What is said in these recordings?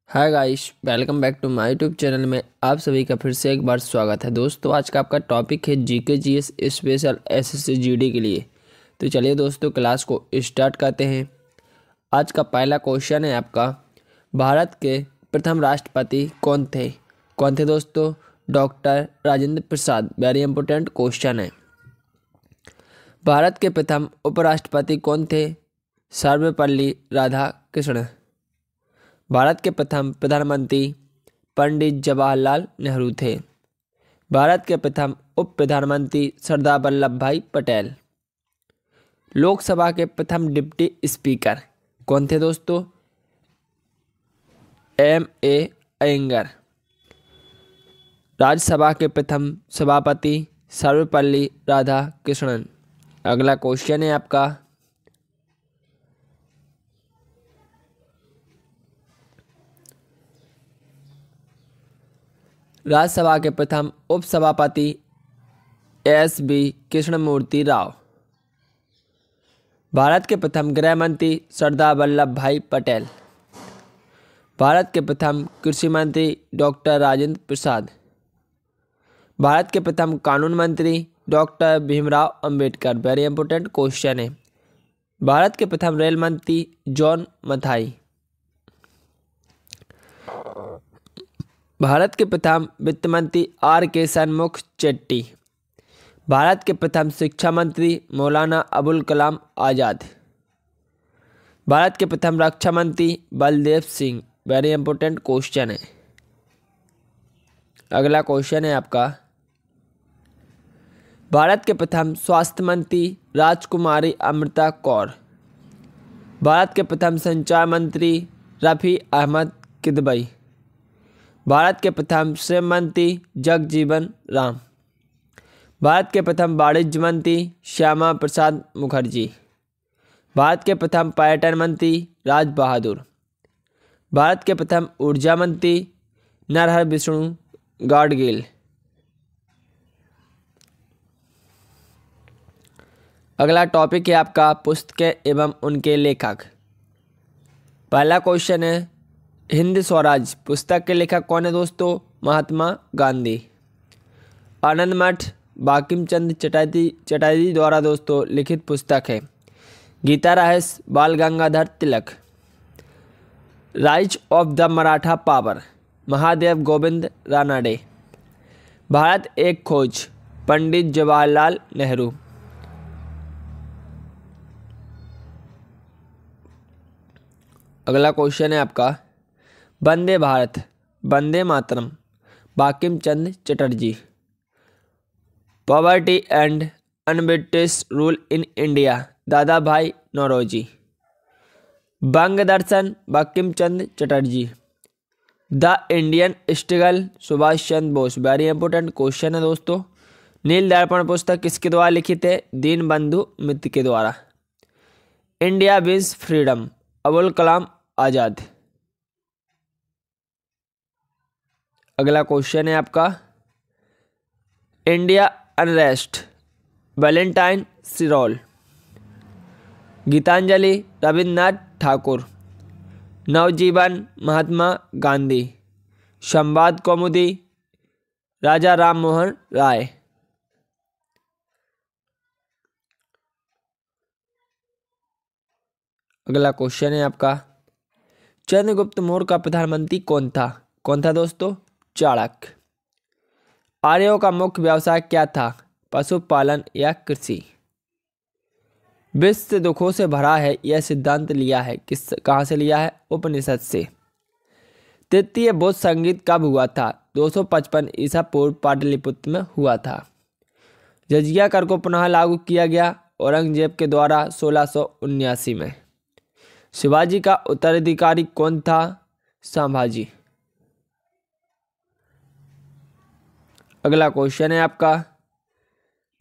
Hi guys, welcome back to my YouTube channel में आप सभी का फिर से एक बार स्वागत है। दोस्तों, आज का आपका टॉपिक है GK GS special SSC GD के लिए। तो चलिए दोस्तों, क्लास को स्टार्ट करते हैं। आज का पहला क्वेश्चन है आपका, भारत के प्रथम राष्ट्रपति कौन थे? कौन थे दोस्तों? Doctor Rajendra Prasad. Very important question है। भारत के प्रथम उपराष्ट्रपति कौन थे? सर्वपल्ली राधाकृष्णन। भारत के प्रथम प्रधानमंत्री पंडित जवाहरलाल नेहरू थे। भारत के प्रथम उप प्रधानमंत्री सरदार वल्लभ भाई पटेल। लोकसभा के प्रथम डिप्टी स्पीकर कौन थे दोस्तों? M.A. अयंगर। राज्यसभा के प्रथम सभापति सर्वपल्ली राधाकृष्णन। अगला क्वेश्चन है आपका, राज्यसभा के प्रथम उपसभापति S.B. कृष्णमूर्ति राव। भारत के प्रथम गृह मंत्री सरदार वल्लभ भाई पटेल। भारत के प्रथम कृषि मंत्री डॉक्टर राजेंद्र प्रसाद। भारत के प्रथम कानून मंत्री doctor Bhimrao Ambedkar. Very important question है। भारत के प्रथम रेल मंत्री जॉन मथाई। भारत के प्रथम वित्त मंत्री R.K. सन्मुख चेट्टी। भारत के प्रथम शिक्षा मंत्री मौलाना अबुल कलाम आज़ाद। भारत के प्रथम रक्षा मंत्री Baldev Singh. Very important question है। अगला क्वेश्चन है आपका, भारत के प्रथम स्वास्थ्य मंत्री राजकुमारी अमृता कौर। भारत के प्रथम संचार मंत्री रफ़ी अहमद किदवई। भारत के प्रथम श्रम मंत्री जगजीवन राम। भारत के प्रथम वाणिज्य मंत्री श्यामा प्रसाद मुखर्जी। भारत के प्रथम पर्यटन मंत्री राज बहादुर। भारत के प्रथम ऊर्जा मंत्री नरहर विष्णु गाडगिल। अगला टॉपिक है आपका, पुस्तकें एवं उनके लेखक। पहला क्वेश्चन है, हिंद स्वराज पुस्तक के लेखक कौन है दोस्तों? महात्मा गांधी। आनंद मठ बंकिम चंद्र चटर्जी द्वारा दोस्तों लिखित पुस्तक है। Gita Rahasya Bal Gangadhar Tilak. Rise of the Maratha power Mahadev Govind Ranade. Bharat Ek Khoj Pandit Jawaharlal Nehru. अगला क्वेश्चन है आपका, Vande Bharat Vande Mataram Bankim Chandra Chatterjee. Poverty and unBritish rule in India Dadabhai Naoroji. Banga Darshan Bankim Chandra Chatterjee. The Indian struggle Subhash Chandra Bose. Very important question है दोस्तों। नील दर्पण पुस्तक किसके द्वारा लिखित है? दीनबंधु मित्र के द्वारा। India wins freedom Abul Kalam Azad. अगला क्वेश्चन है आपका, India unrest Valentine सिरोल। Geetanjali Rabindranath Thakur. नवजीवन महात्मा गांधी। संवाद कौमुदी राजा राम मोहन राय। अगला क्वेश्चन है आपका, चंद्रगुप्त मौर्य का प्रधानमंत्री कौन था? कौन था दोस्तों? चाणक्य। आर्यों का मुख्य व्यवसाय क्या था? पशुपालन या कृषि। विश्व दुखों से भरा है यह सिद्धांत लिया है कहाँ से लिया है? उपनिषद से। तृतीय बौद्ध संगीत कब हुआ था? 255 ईसा पूर्व पाटलिपुत्र में हुआ था। जजिया कर को पुनः लागू किया गया औरंगजेब के द्वारा 1679 में। शिवाजी का उत्तराधिकारी कौन था? संभाजी। अगला क्वेश्चन है आपका,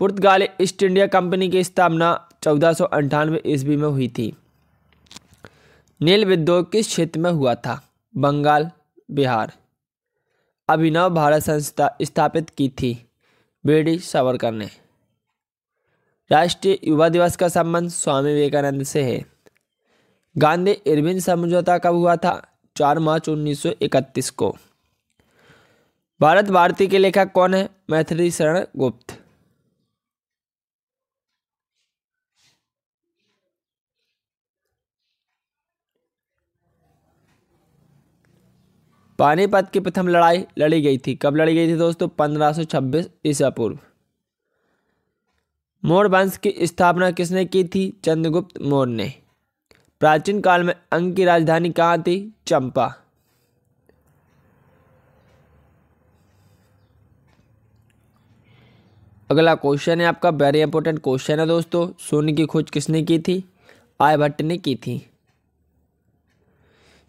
पुर्तगाली ईस्ट इंडिया कंपनी की स्थापना 1498 ईस्वी में हुई थी। नील विद्रोह किस क्षेत्र में हुआ था? बंगाल बिहार। अभिनव भारत संस्था स्थापित की थी बीडी सावरकर ने। राष्ट्रीय युवा दिवस का संबंध स्वामी विवेकानंद से है। गांधी इरविन समझौता कब हुआ था? 4 मार्च 1931 को। भारत भारती के लेखक कौन है? मैथिली शरण गुप्त। पानीपत की प्रथम लड़ाई लड़ी गई थी, कब लड़ी गई थी दोस्तों? 1526 ईसा पूर्व। मौर्य वंश की स्थापना किसने की थी? चंद्रगुप्त मौर्य ने। प्राचीन काल में अंग की राजधानी कहाँ थी? चंपा। अगला क्वेश्चन है आपका, वेरी इंपॉर्टेंट क्वेश्चन है दोस्तों। सोने की खोज किसने की थी? आर्यभट्ट ने की थी।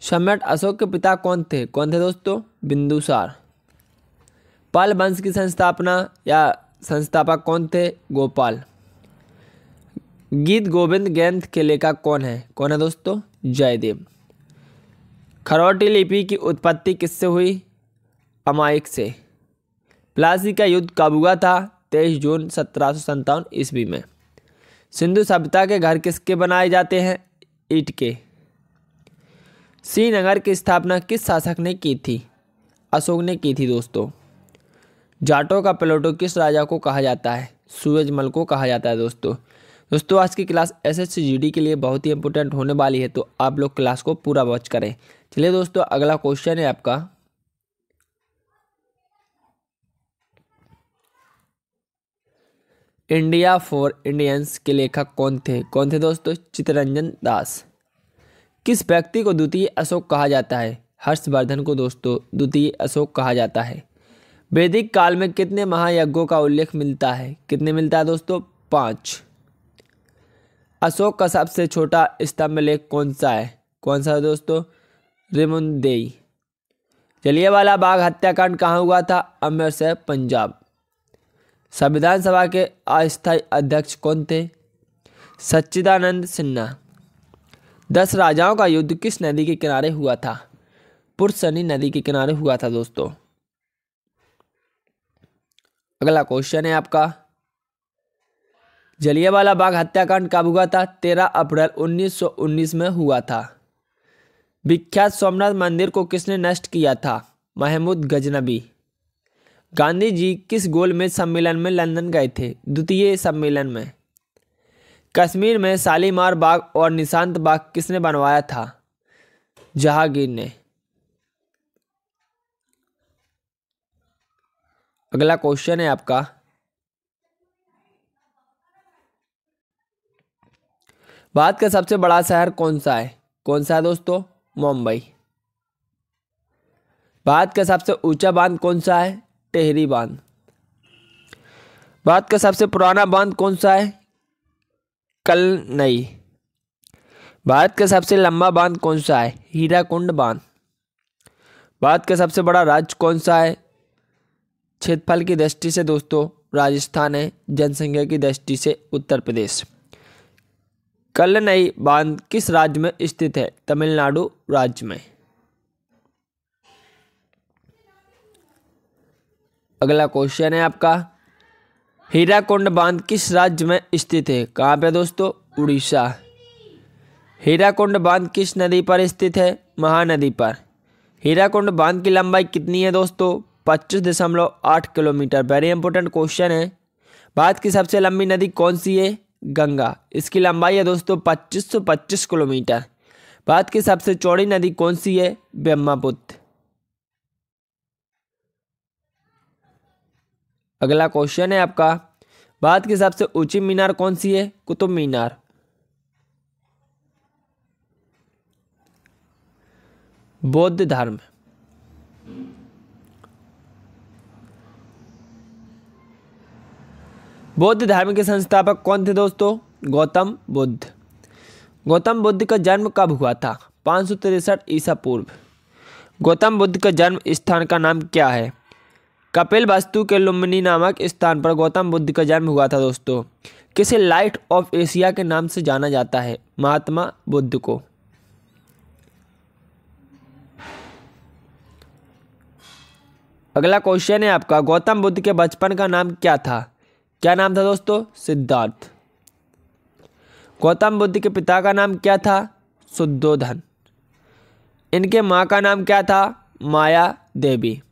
सम्राट अशोक के पिता कौन थे? कौन थे दोस्तों? बिंदुसार। पाल वंश की संस्थापना या संस्थापक कौन थे? गोपाल। गीत गोविंद ग्रंथ के लेखक कौन है? कौन है दोस्तों? जयदेव। खरौटी लिपि की उत्पत्ति किससे हुई? अमायिक से। प्लासी का युद्ध कब हुआ था? 23 जून 1757 ईस्वी में। सिंधु सभ्यता के घर किसके बनाए जाते हैं? ईंट के। श्रीनगर की स्थापना किस शासक ने की थी? अशोक ने की थी दोस्तों। जाटों का प्लेटो किस राजा को कहा जाता है? सूरजमल को कहा जाता है दोस्तों आज की क्लास एसएससी जीडी के लिए बहुत ही इंपॉर्टेंट होने वाली है, तो आप लोग क्लास को पूरा वॉच करें। चलिए दोस्तों, अगला क्वेश्चन है आपका, इंडिया फॉर इंडियंस के लेखक कौन थे? कौन थे दोस्तों? चित्तरंजन दास। किस व्यक्ति को द्वितीय अशोक कहा जाता है? हर्षवर्धन को दोस्तों द्वितीय अशोक कहा जाता है। वैदिक काल में कितने महायज्ञों का उल्लेख मिलता है? कितने मिलता है दोस्तों? 5। अशोक का सबसे छोटा स्तंभ लेख कौन सा है? कौन सा है दोस्तों? रिमुनदेई। जलियांवाला बाग हत्याकांड कहाँ हुआ था? अमृतसर, पंजाब। संविधान सभा के अस्थायी अध्यक्ष कौन थे? सच्चिदानंद सिन्हा। 10 राजाओं का युद्ध किस नदी के किनारे हुआ था? पुरसनी नदी के किनारे हुआ था दोस्तों। अगला क्वेश्चन है आपका, जलियांवाला बाग हत्याकांड कब हुआ था? 13 अप्रैल 1919 में हुआ था। विख्यात सोमनाथ मंदिर को किसने नष्ट किया था? महमूद गजनबी। गांधी जी किस गोलमेज सम्मेलन में लंदन गए थे? द्वितीय सम्मेलन में। कश्मीर में शालीमार बाग और निशांत बाग किसने बनवाया था? जहांगीर ने। अगला क्वेश्चन है आपका, भारत का सबसे बड़ा शहर कौन सा है? कौन सा है दोस्तों? मुंबई। भारत का सबसे ऊंचा बांध कौन सा है? टेहरी बांध। भारत का सबसे पुराना बांध कौन सा है? कलनई। भारत का सबसे लंबा बांध कौन सा है? हीराकुंड बांध। भारत का सबसे बड़ा राज्य कौन सा है? क्षेत्रफल की दृष्टि से दोस्तों राजस्थान है, जनसंख्या की दृष्टि से उत्तर प्रदेश। कलनई बांध किस राज्य में स्थित है? तमिलनाडु राज्य में। अगला क्वेश्चन है आपका, हीराकुंड बांध किस राज्य में स्थित है? कहाँ पे दोस्तों? उड़ीसा। हीराकुंड बांध किस नदी पर स्थित है? महानदी पर। हीराकुंड बांध की लंबाई कितनी है दोस्तों? 25.8 किलोमीटर। वेरी इंपॉर्टेंट क्वेश्चन है। भारत की सबसे लंबी नदी कौन सी है? गंगा। इसकी लंबाई है दोस्तों 2525 किलोमीटर। भारत की सबसे चौड़ी नदी कौन सी है? ब्रह्मपुत्र। अगला क्वेश्चन है आपका, भारत की सबसे ऊंची मीनार कौन सी है? कुतुब मीनार। बौद्ध धर्म। बौद्ध धर्म के संस्थापक कौन थे दोस्तों? गौतम बुद्ध। गौतम बुद्ध का जन्म कब हुआ था? 563 ईसा पूर्व। गौतम बुद्ध का जन्म स्थान का नाम क्या है? कपिलवस्तु के लुम्बिनी नामक स्थान पर गौतम बुद्ध का जन्म हुआ था दोस्तों। किसे लाइट ऑफ एशिया के नाम से जाना जाता है? महात्मा बुद्ध को। अगला क्वेश्चन है आपका, गौतम बुद्ध के बचपन का नाम क्या था? क्या नाम था दोस्तों? सिद्धार्थ। गौतम बुद्ध के पिता का नाम क्या था? शुद्धोधन। इनके माँ का नाम क्या था? माया देवी।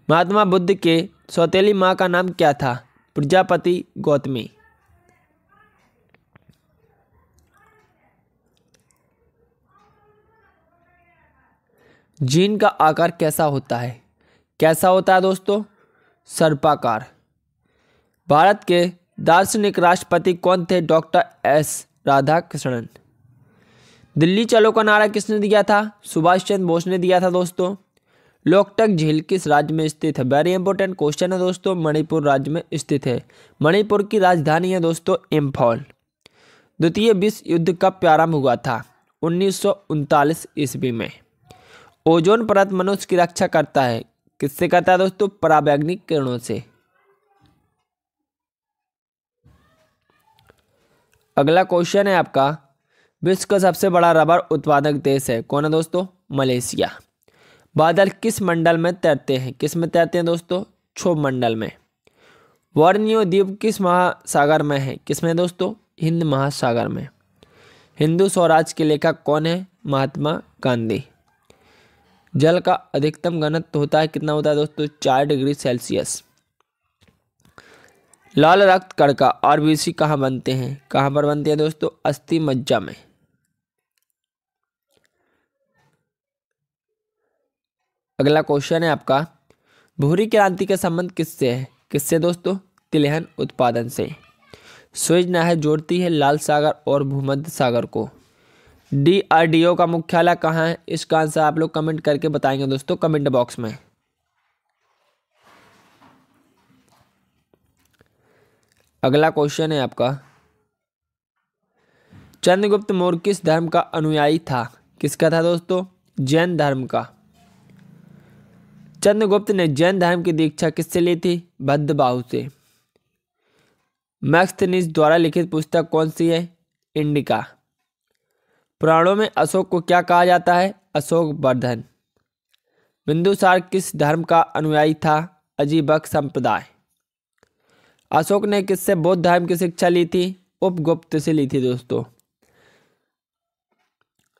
महात्मा बुद्ध के सौतेली माँ का नाम क्या था? प्रजापति गौतमी। जीन का आकार कैसा होता है? कैसा होता है दोस्तों? सर्पाकार। भारत के दार्शनिक राष्ट्रपति कौन थे? Doctor S Radhakrishnan. दिल्ली चलो का नारा किसने दिया था? सुभाष चंद्र बोस ने दिया था दोस्तों। लोकटक झील किस राज्य में स्थित है? वेरी इंपॉर्टेंट क्वेश्चन है दोस्तों। मणिपुर राज्य में स्थित है। मणिपुर की राजधानी है दोस्तों इम्फाल। द्वितीय विश्व युद्ध कब प्रारंभ हुआ था? 1939 ईस्वी में। ओजोन परत मनुष्य की रक्षा करता है। किससे करता है दोस्तों? पराबैंगनी किरणों से। अगला क्वेश्चन है आपका, विश्व का सबसे बड़ा रबर उत्पादक देश है? कौन है दोस्तों? मलेशिया। बादल किस मंडल में तैरते हैं? किस में तैरते हैं दोस्तों? क्षोभ मंडल में। बोर्नियो द्वीप किस महासागर में है? किस में दोस्तों? हिंद महासागर में। हिंदू स्वराज के लेखक कौन है? महात्मा गांधी। जल का अधिकतम घनत्व होता है, कितना होता है दोस्तों? 4 डिग्री सेल्सियस। लाल रक्त कणिका आरबीसी कहाँ बनते हैं? कहाँ पर बनते हैं दोस्तों? अस्थि मज्जा में। अगला क्वेश्चन है आपका, भूरी क्रांति का संबंध किससे है? किससे दोस्तों? तिलहन उत्पादन से। सुएज नहर जोड़ती है लाल सागर और भूमध्य सागर को। DRDO का मुख्यालय कहाँ है? इसका आंसर आप लोग कमेंट करके बताएंगे दोस्तों कमेंट बॉक्स में। अगला क्वेश्चन है आपका, चंद्रगुप्त मौर्य किस धर्म का अनुयायी था? किसका था दोस्तों? जैन धर्म का। चंद्रगुप्त ने जैन धर्म की दीक्षा किससे ली थी? भद्रबाहु से। मैक्सथनीज द्वारा लिखित पुस्तक कौन सी है? इंडिका। पुराणों में अशोक को क्या कहा जाता है? अशोक वर्धन। बिंदुसार किस धर्म का अनुयायी था? अजीबक संप्रदाय। अशोक ने किससे बौद्ध धर्म की शिक्षा ली थी? उपगुप्त से ली थी दोस्तों।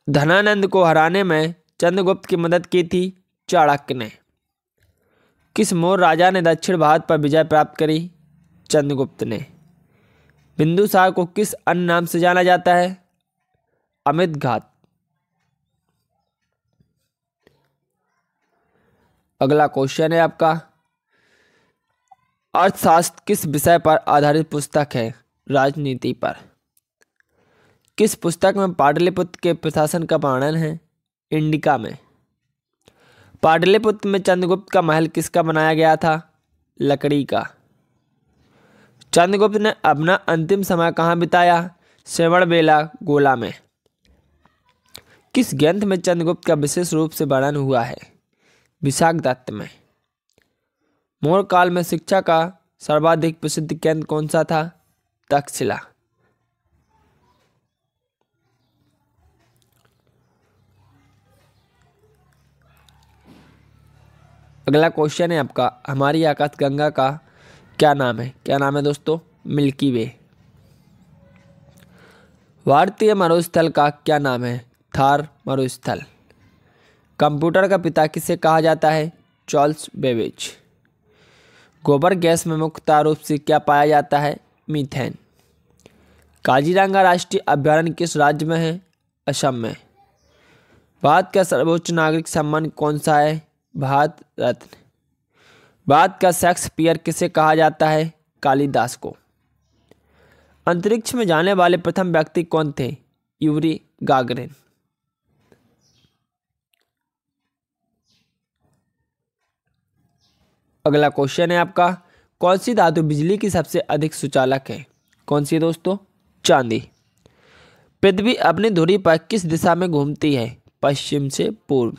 धनानंद को हराने में चंद्रगुप्त की मदद की थी चाणक्य ने। किस मौर्य राजा ने दक्षिण भारत पर विजय प्राप्त करी? चंद्रगुप्त ने। बिंदुसार को किस अन्य नाम से जाना जाता है? अमित घात। अगला क्वेश्चन है आपका, अर्थशास्त्र किस विषय पर आधारित पुस्तक है? राजनीति पर। किस पुस्तक में पाटलिपुत्र के प्रशासन का वर्णन है? इंडिका में। पाटलिपुत्र में चंद्रगुप्त का महल किसका बनाया गया था? लकड़ी का। चंद्रगुप्त ने अपना अंतिम समय कहाँ बिताया? श्रवणबेला गोला में। किस ग्रंथ में चंद्रगुप्त का विशेष रूप से वर्णन हुआ है? विशाखदत्त में। मौर्य काल में शिक्षा का सर्वाधिक प्रसिद्ध केंद्र कौन सा था? तक्षशिला। अगला क्वेश्चन है आपका, हमारी आकाशगंगा का क्या नाम है? क्या नाम है दोस्तों? मिल्की वे। भारतीय मरुस्थल का क्या नाम है? थार मरुस्थल। कंप्यूटर का पिता किसे कहा जाता है? Charles Babbage. गोबर गैस में मुख्य रूप से क्या पाया जाता है? मीथेन। काजीरंगा राष्ट्रीय अभयारण्य किस राज्य में है? असम में। भारत का सर्वोच्च नागरिक सम्मान कौन सा है? भारत रत्न। भारत का शेक्सपियर किसे कहा जाता है? कालिदास को। अंतरिक्ष में जाने वाले प्रथम व्यक्ति कौन थे? Yuri Gagarin. अगला क्वेश्चन है आपका, कौन सी धातु बिजली की सबसे अधिक सुचालक है? कौन सी दोस्तों? चांदी। पृथ्वी अपनी धुरी पर किस दिशा में घूमती है? पश्चिम से पूर्व।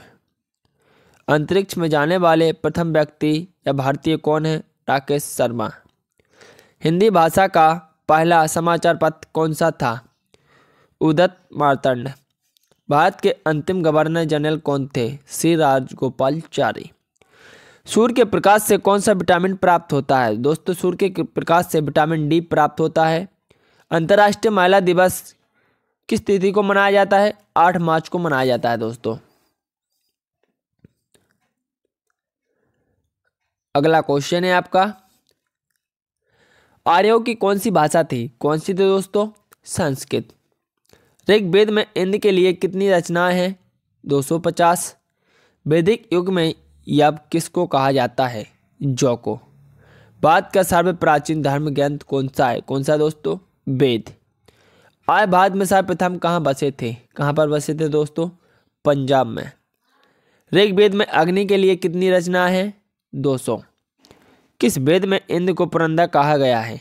अंतरिक्ष में जाने वाले प्रथम व्यक्ति या भारतीय कौन है? राकेश शर्मा। हिंदी भाषा का पहला समाचार पत्र कौन सा था? उदत मार्तंड। भारत के अंतिम गवर्नर जनरल कौन थे? श्री राजगोपालचारी। सूर्य के प्रकाश से कौन सा विटामिन प्राप्त होता है? दोस्तों सूर्य के प्रकाश से विटामिन डी प्राप्त होता है। अंतर्राष्ट्रीय महिला दिवस किस तिथि को मनाया जाता है? 8 मार्च को मनाया जाता है दोस्तों। अगला क्वेश्चन है आपका, आर्यों की कौन सी भाषा थी? कौन सी थी दोस्तों? संस्कृत। ऋग्वेद में इंद्र के लिए कितनी रचनाएं हैं? 250। वैदिक युग में यव किसको कहा जाता है? जौ को। भारत का सर्व प्राचीन धर्म ग्रंथ कौन सा है? कौन सा दोस्तों? वेद। आर्य भारत में सर्वप्रथम कहाँ बसे थे? कहाँ पर बसे थे दोस्तों? पंजाब में। ऋग्वेद में अग्नि के लिए कितनी रचना है? 200। किस वेद में इंद्र को पुरंदर कहा गया है?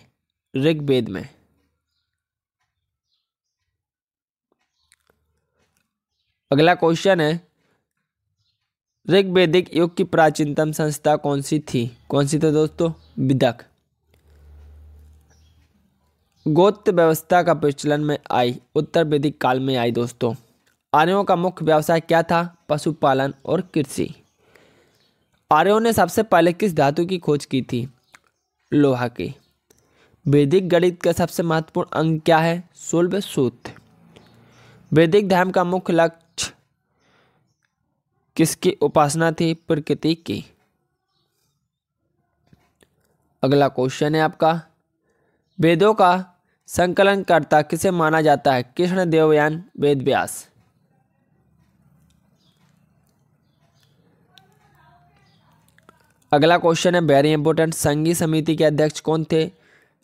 ऋग्वेद में। अगला क्वेश्चन है, ऋग्वेदिक युग की प्राचीनतम संस्था कौन सी थी? कौन सी थी दोस्तों? विदक। गोत्र व्यवस्था का प्रचलन में आई उत्तर वैदिक काल में आई दोस्तों। आर्यों का मुख्य व्यवसाय क्या था? पशुपालन और कृषि। आर्यों ने सबसे पहले किस धातु की खोज की थी? लोहा की। वैदिक गणित का सबसे महत्वपूर्ण अंग क्या है? 16वें सूत्र। वैदिक धर्म का मुख्य लक्ष्य किसकी उपासना थी? प्रकृति की। अगला क्वेश्चन है आपका, वेदों का संकलनकर्ता किसे माना जाता है? कृष्ण देवयान वेद व्यास। अगला क्वेश्चन है वेरी इंपॉर्टेंट, संघीय समिति के अध्यक्ष कौन थे?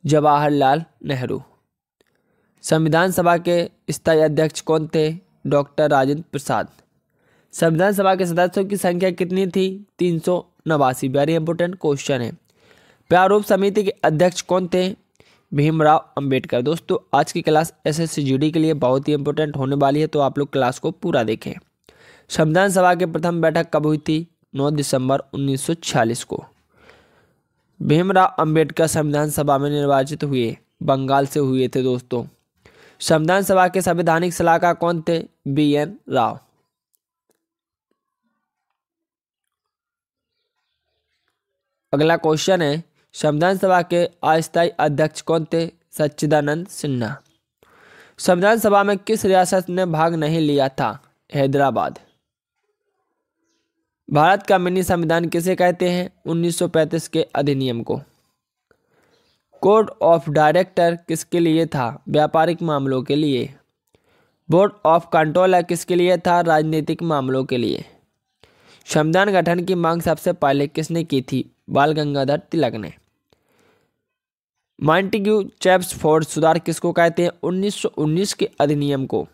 जवाहरलाल नेहरू। संविधान सभा के स्थायी अध्यक्ष कौन थे? डॉक्टर राजेंद्र प्रसाद। संविधान सभा के सदस्यों की संख्या कितनी थी? 389। वेरी इंपॉर्टेंट क्वेश्चन है। प्रारूप समिति के अध्यक्ष कौन थे? भीमराव अंबेडकर। दोस्तों आज की क्लास एसएससी जीडी के लिए बहुत ही इंपॉर्टेंट होने वाली है, तो आप लोग क्लास को पूरा देखें। संविधान सभा की प्रथम बैठक कब हुई थी? 9 दिसंबर 1946 को। भीमराव अंबेडकर संविधान सभा में निर्वाचित हुए, बंगाल से हुए थे दोस्तों। संविधान सभा के संवैधानिक सलाहकार कौन थे? BN राव। अगला क्वेश्चन है, संविधान सभा के अस्थायी अध्यक्ष कौन थे? सच्चिदानंद सिन्हा। संविधान सभा में किस रियासत ने भाग नहीं लिया था? हैदराबाद। भारत का मिनी संविधान किसे कहते हैं? 1935 के अधिनियम को। कोड ऑफ डायरेक्टर किसके लिए था? व्यापारिक मामलों के लिए। बोर्ड ऑफ कंट्रोलर किसके लिए था? राजनीतिक मामलों के लिए। संविधान गठन की मांग सबसे पहले किसने की थी? बाल गंगाधर तिलक ने। मॉन्टेग्यू चेम्सफोर्ड सुधार किसको कहते हैं? 1919 के अधिनियम को।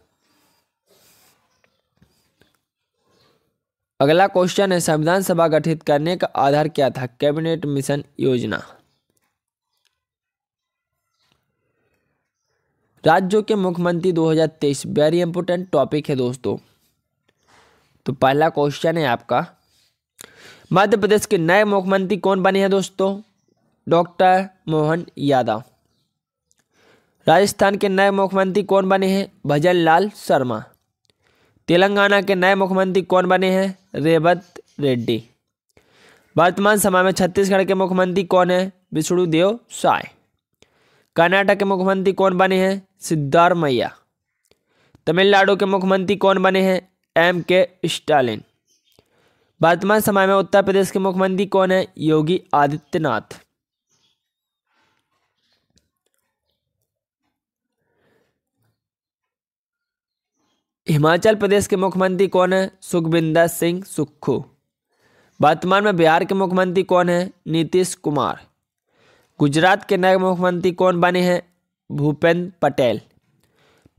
अगला क्वेश्चन है, संविधान सभा गठित करने का आधार क्या था? कैबिनेट मिशन योजना। राज्यों के मुख्यमंत्री 2023 वेरी इंपोर्टेंट टॉपिक है दोस्तों। तो पहला क्वेश्चन है आपका, मध्य प्रदेश के नए मुख्यमंत्री कौन बने हैं दोस्तों? डॉक्टर मोहन यादव। राजस्थान के नए मुख्यमंत्री कौन बने हैं? भजन लाल शर्मा। तेलंगाना के नए मुख्यमंत्री कौन बने हैं? रेवंत रेड्डी। वर्तमान समय में छत्तीसगढ़ के मुख्यमंत्री कौन है? विष्णुदेव साय। कर्नाटक के मुख्यमंत्री कौन बने हैं? सिद्धारमैया। तमिलनाडु के मुख्यमंत्री कौन बने हैं? MK Stalin. वर्तमान समय में उत्तर प्रदेश के मुख्यमंत्री कौन है? योगी आदित्यनाथ। हिमाचल प्रदेश के मुख्यमंत्री कौन है? सुखविंदर सिंह सुक्खू। वर्तमान में बिहार के मुख्यमंत्री कौन है? नीतीश कुमार। गुजरात के नए मुख्यमंत्री कौन बने हैं? भूपेंद्र पटेल।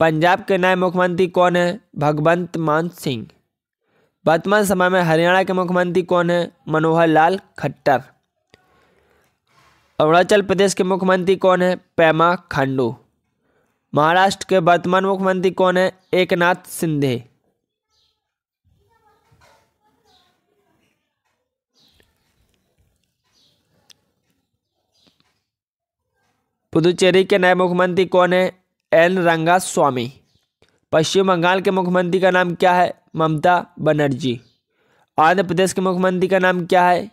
पंजाब के नए मुख्यमंत्री कौन है? भगवंत मान सिंह। वर्तमान समय में हरियाणा के मुख्यमंत्री कौन है? मनोहर लाल खट्टर। अरुणाचल प्रदेश के मुख्यमंत्री कौन है? पेमा खांडू। महाराष्ट्र के वर्तमान मुख्यमंत्री कौन है? एकनाथ शिंदे। पुदुचेरी के नए मुख्यमंत्री कौन है? एन रंगास्वामी। पश्चिम बंगाल के मुख्यमंत्री का नाम क्या है? ममता बनर्जी। आंध्र प्रदेश के मुख्यमंत्री का नाम क्या है?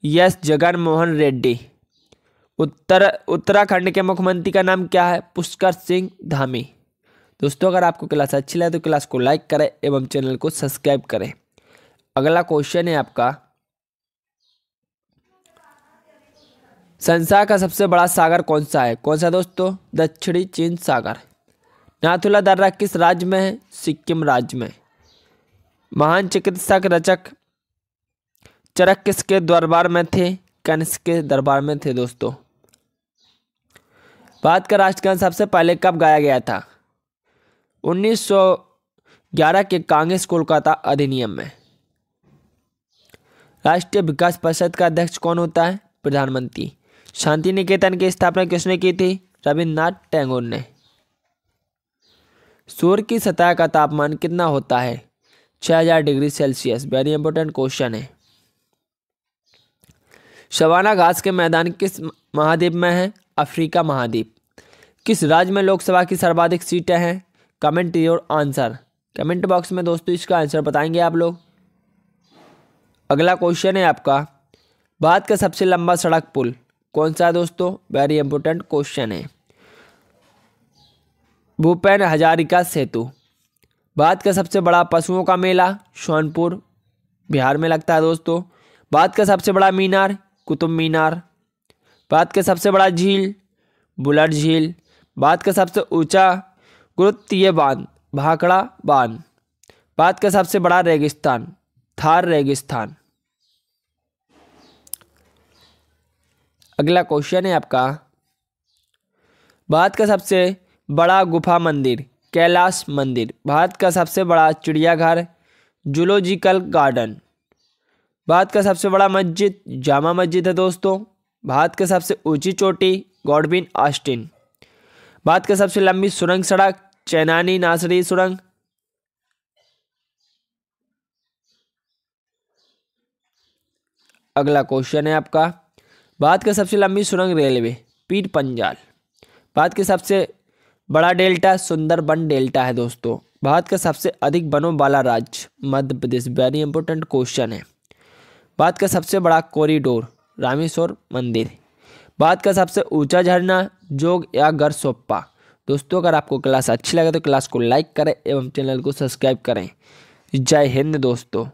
एस जगनमोहन रेड्डी। उत्तराखंड के मुख्यमंत्री का नाम क्या है? पुष्कर सिंह धामी। दोस्तों अगर आपको क्लास अच्छी लगे तो क्लास को लाइक करें एवं चैनल को सब्सक्राइब करें। अगला क्वेश्चन है आपका, संसार का सबसे बड़ा सागर कौन सा है? कौन सा दोस्तों? दक्षिणी चीन सागर। नाथुला दर्रा किस राज्य में है? सिक्किम राज्य में। महान चिकित्सक रचक चरक किसके दरबार में थे? कनिष्क के दरबार में थे दोस्तों। भारत का राष्ट्रगान सबसे पहले कब गाया गया था? 1911 के कांग्रेस कोलकाता अधिनियम में। राष्ट्रीय विकास परिषद का अध्यक्ष कौन होता है? प्रधानमंत्री। शांति निकेतन की स्थापना किसने की थी? रविन्द्रनाथ टैगोर ने। सूर्य की सतह का तापमान कितना होता है? 6000 degree Celsius. Very important question है। सवाना घास के मैदान किस महाद्वीप में है? अफ्रीका महाद्वीप। किस राज्य में लोकसभा की सर्वाधिक सीटें हैं? Comment your answer. Comment box में दोस्तों इसका आंसर बताएंगे आप लोग। अगला क्वेश्चन है आपका, भारत का सबसे लंबा सड़क पुल कौन सा है दोस्तों? वेरी इंपॉर्टेंट क्वेश्चन है। भूपेन हजारिका सेतु। भारत का सबसे बड़ा पशुओं का मेला सोनपुर बिहार में लगता है दोस्तों। भारत का सबसे बड़ा मीनार कुतुब मीनार। भारत का सबसे बड़ा झील बुलर झील। भारत का सबसे ऊंचा गुरुत्वीय बांध भाखड़ा बांध। भारत का सबसे बड़ा रेगिस्तान थार रेगिस्तान। अगला क्वेश्चन है आपका, भारत का सबसे बड़ा गुफा मंदिर कैलाश मंदिर। भारत का सबसे बड़ा चिड़ियाघर जूलॉजिकल गार्डन। भारत का सबसे बड़ा मस्जिद जामा मस्जिद है दोस्तों। भारत की सबसे ऊंची चोटी गॉडविन ऑस्टिन। भारत की सबसे लंबी सुरंग सड़क चेनानी नासरी सुरंग। अगला क्वेश्चन है आपका, भारत की सबसे लंबी सुरंग रेलवे पीर पंजाल। भारत के सबसे बड़ा डेल्टा सुंदरबन डेल्टा है दोस्तों। भारत का सबसे अधिक वनों वाला राज्य Madhya Pradesh. Very important question है। भारत का सबसे बड़ा कॉरिडोर रामेश्वर मंदिर। भारत का सबसे ऊंचा झरना जोग या गरसोप्पा। दोस्तों अगर आपको क्लास अच्छी लगे तो क्लास को लाइक करें एवं चैनल को सब्सक्राइब करें। जय हिंद दोस्तों।